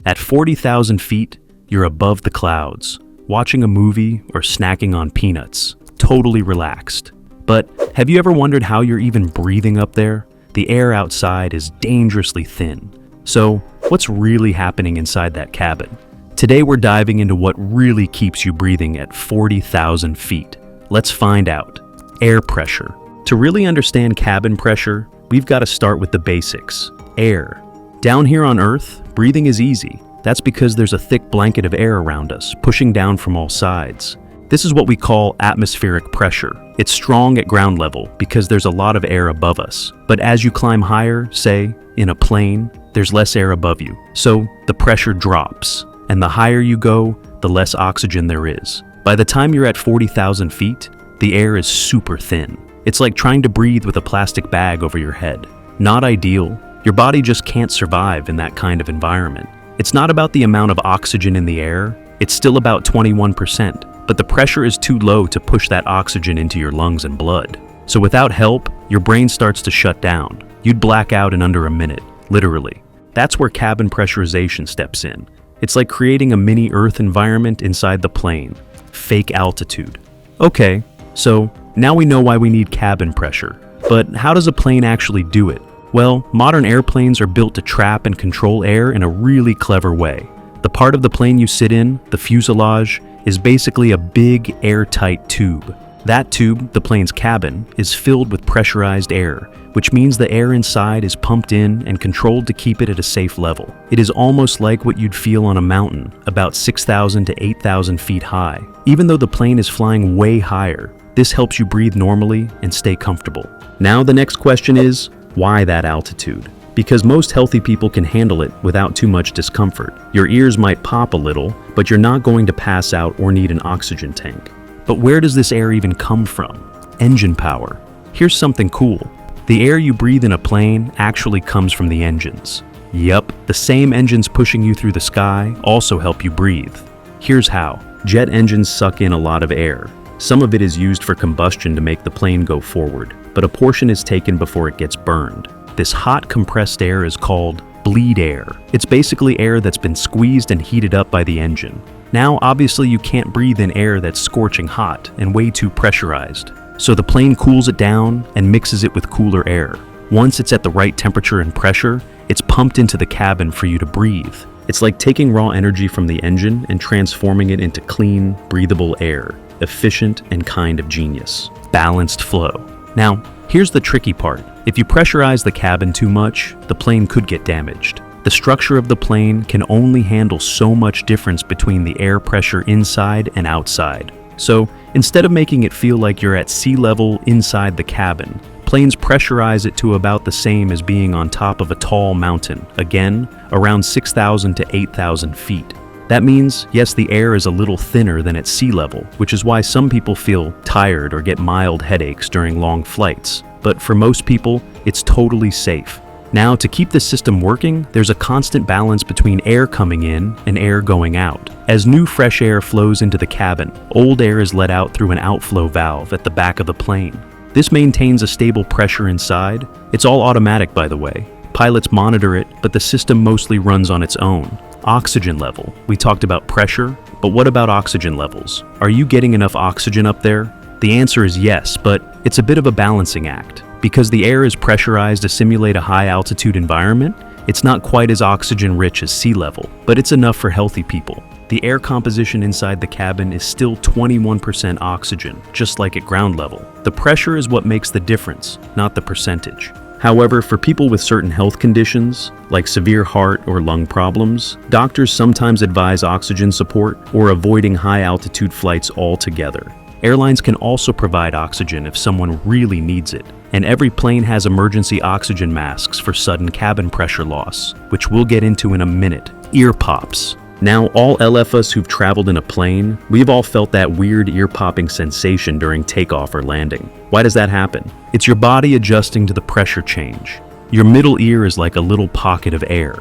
At 40,000 feet, you're above the clouds, watching a movie or snacking on peanuts, totally relaxed. But have you ever wondered how you're even breathing up there? The air outside is dangerously thin. So, what's really happening inside that cabin? Today we're diving into what really keeps you breathing at 40,000 feet. Let's find out. Air pressure. To really understand cabin pressure, we've got to start with the basics. Air. Down here on Earth, breathing is easy. That's because there's a thick blanket of air around us, pushing down from all sides. This is what we call atmospheric pressure. It's strong at ground level because there's a lot of air above us. But as you climb higher, say, in a plane, there's less air above you. So the pressure drops. And the higher you go, the less oxygen there is. By the time you're at 40,000 feet, the air is super thin. It's like trying to breathe with a plastic bag over your head. Not ideal. Your body just can't survive in that kind of environment. It's not about the amount of oxygen in the air. It's still about 21%, but the pressure is too low to push that oxygen into your lungs and blood. So without help, your brain starts to shut down. You'd black out in under a minute, literally. That's where cabin pressurization steps in. It's like creating a mini Earth environment inside the plane. Fake altitude. Okay, so now we know why we need cabin pressure. But how does a plane actually do it? Well, modern airplanes are built to trap and control air in a really clever way. The part of the plane you sit in, the fuselage, is basically a big airtight tube. That tube, the plane's cabin, is filled with pressurized air, which means the air inside is pumped in and controlled to keep it at a safe level. It is almost like what you'd feel on a mountain, about 6,000 to 8,000 feet high. Even though the plane is flying way higher, this helps you breathe normally and stay comfortable. Now the next question is, why that altitude? Because most healthy people can handle it without too much discomfort. Your ears might pop a little, but you're not going to pass out or need an oxygen tank. But where does this air even come from? Engine power. Here's something cool. The air you breathe in a plane actually comes from the engines. Yup, the same engines pushing you through the sky also help you breathe. Here's how. Jet engines suck in a lot of air. Some of it is used for combustion to make the plane go forward, but a portion is taken before it gets burned. This hot compressed air is called bleed air. It's basically air that's been squeezed and heated up by the engine. Now, obviously, you can't breathe in air that's scorching hot and way too pressurized. So the plane cools it down and mixes it with cooler air. Once it's at the right temperature and pressure, it's pumped into the cabin for you to breathe. It's like taking raw energy from the engine and transforming it into clean, breathable air. Efficient and kind of genius. Balanced flow. Now, here's the tricky part. If you pressurize the cabin too much, the plane could get damaged. The structure of the plane can only handle so much difference between the air pressure inside and outside. So, instead of making it feel like you're at sea level inside the cabin, planes pressurize it to about the same as being on top of a tall mountain, again, around 6,000 to 8,000 feet. That means, yes, the air is a little thinner than at sea level, which is why some people feel tired or get mild headaches during long flights. But for most people, it's totally safe. Now, to keep the system working, there's a constant balance between air coming in and air going out. As new fresh air flows into the cabin, old air is let out through an outflow valve at the back of the plane. This maintains a stable pressure inside. It's all automatic, by the way. Pilots monitor it, but the system mostly runs on its own. Oxygen level. We talked about pressure, but what about oxygen levels? Are you getting enough oxygen up there? The answer is yes, but it's a bit of a balancing act. Because the air is pressurized to simulate a high-altitude environment, it's not quite as oxygen-rich as sea level, but it's enough for healthy people. The air composition inside the cabin is still 21% oxygen, just like at ground level. The pressure is what makes the difference, not the percentage. However, for people with certain health conditions, like severe heart or lung problems, doctors sometimes advise oxygen support or avoiding high-altitude flights altogether. Airlines can also provide oxygen if someone really needs it, and every plane has emergency oxygen masks for sudden cabin pressure loss, which we'll get into in a minute. Ear pops. Now, all LFers who've traveled in a plane, we've all felt that weird ear-popping sensation during takeoff or landing. Why does that happen? It's your body adjusting to the pressure change. Your middle ear is like a little pocket of air.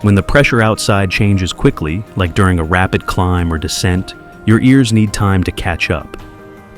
When the pressure outside changes quickly, like during a rapid climb or descent, your ears need time to catch up.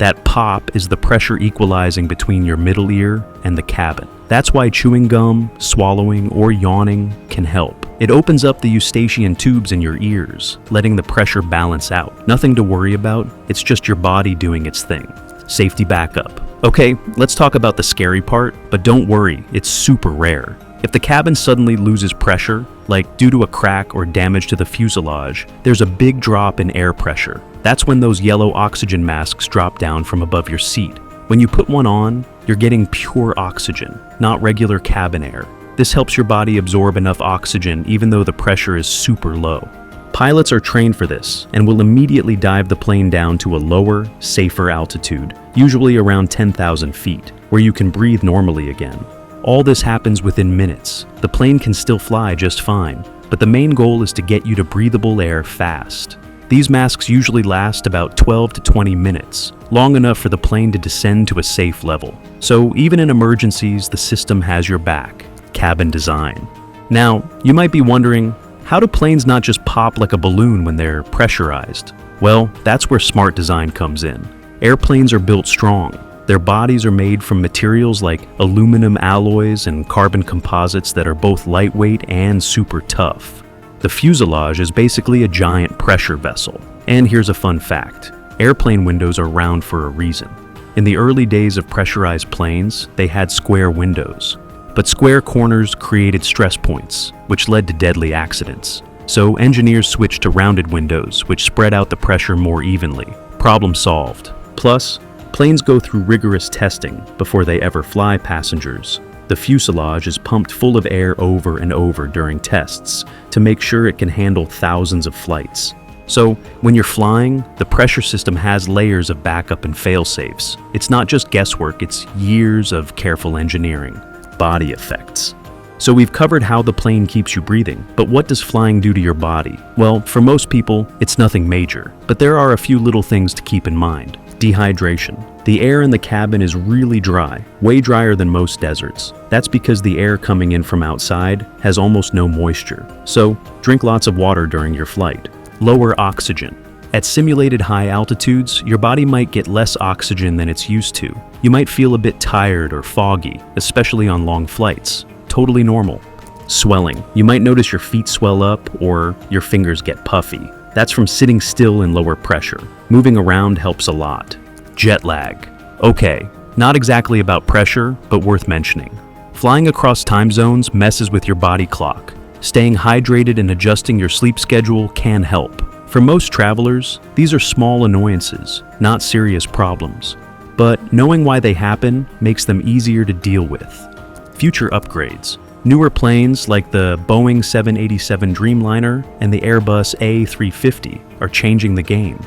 That pop is the pressure equalizing between your middle ear and the cabin. That's why chewing gum, swallowing, or yawning can help. It opens up the eustachian tubes in your ears, letting the pressure balance out. Nothing to worry about, it's just your body doing its thing. Safety backup. Okay, let's talk about the scary part, but don't worry, it's super rare. If the cabin suddenly loses pressure, like due to a crack or damage to the fuselage, there's a big drop in air pressure. That's when those yellow oxygen masks drop down from above your seat. When you put one on, you're getting pure oxygen, not regular cabin air. This helps your body absorb enough oxygen even though the pressure is super low. Pilots are trained for this and will immediately dive the plane down to a lower, safer altitude, usually around 10,000 feet, where you can breathe normally again. All this happens within minutes. The plane can still fly just fine, but the main goal is to get you to breathable air fast. These masks usually last about 12 to 20 minutes, long enough for the plane to descend to a safe level. So even in emergencies, the system has your back. Cabin design. Now, you might be wondering, how do planes not just pop like a balloon when they're pressurized? Well, that's where smart design comes in. Airplanes are built strong. Their bodies are made from materials like aluminum alloys and carbon composites that are both lightweight and super tough. The fuselage is basically a giant pressure vessel. And here's a fun fact. Airplane windows are round for a reason. In the early days of pressurized planes, they had square windows. But square corners created stress points, which led to deadly accidents. So engineers switched to rounded windows, which spread out the pressure more evenly. Problem solved. Plus, planes go through rigorous testing before they ever fly passengers. The fuselage is pumped full of air over and over during tests to make sure it can handle thousands of flights. So, when you're flying, the pressure system has layers of backup and fail-safes. It's not just guesswork, it's years of careful engineering. Body effects. So we've covered how the plane keeps you breathing, but what does flying do to your body? Well, for most people, it's nothing major, but there are a few little things to keep in mind. Dehydration. The air in the cabin is really dry, way drier than most deserts. That's because the air coming in from outside has almost no moisture. So, drink lots of water during your flight. Lower oxygen. At simulated high altitudes, your body might get less oxygen than it's used to. You might feel a bit tired or foggy, especially on long flights. Totally normal. Swelling. You might notice your feet swell up or your fingers get puffy. That's from sitting still in lower pressure. Moving around helps a lot. Jet lag. Okay, not exactly about pressure, but worth mentioning. Flying across time zones messes with your body clock. Staying hydrated and adjusting your sleep schedule can help. For most travelers, these are small annoyances, not serious problems. But knowing why they happen makes them easier to deal with. Future upgrades. Newer planes like the Boeing 787 Dreamliner and the Airbus A350 are changing the game.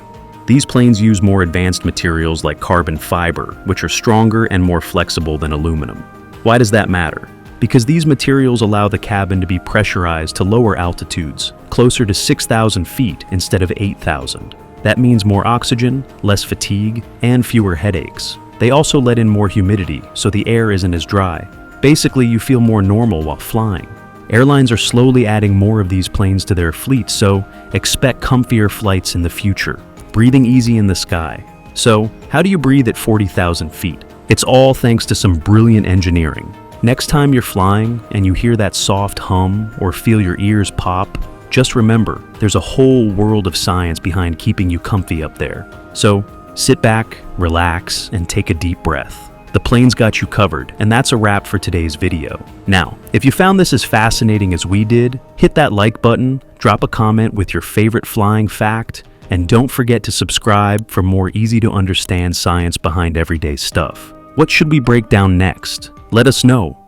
These planes use more advanced materials like carbon fiber, which are stronger and more flexible than aluminum. Why does that matter? Because these materials allow the cabin to be pressurized to lower altitudes, closer to 6,000 feet instead of 8,000. That means more oxygen, less fatigue, and fewer headaches. They also let in more humidity, so the air isn't as dry. Basically, you feel more normal while flying. Airlines are slowly adding more of these planes to their fleet, so expect comfier flights in the future. Breathing easy in the sky. So, how do you breathe at 40,000 feet? It's all thanks to some brilliant engineering. Next time you're flying and you hear that soft hum or feel your ears pop, just remember, there's a whole world of science behind keeping you comfy up there. So, sit back, relax, and take a deep breath. The plane's got you covered, and that's a wrap for today's video. Now, if you found this as fascinating as we did, hit that like button, drop a comment with your favorite flying fact, and don't forget to subscribe for more easy-to-understand science behind everyday stuff. What should we break down next? Let us know.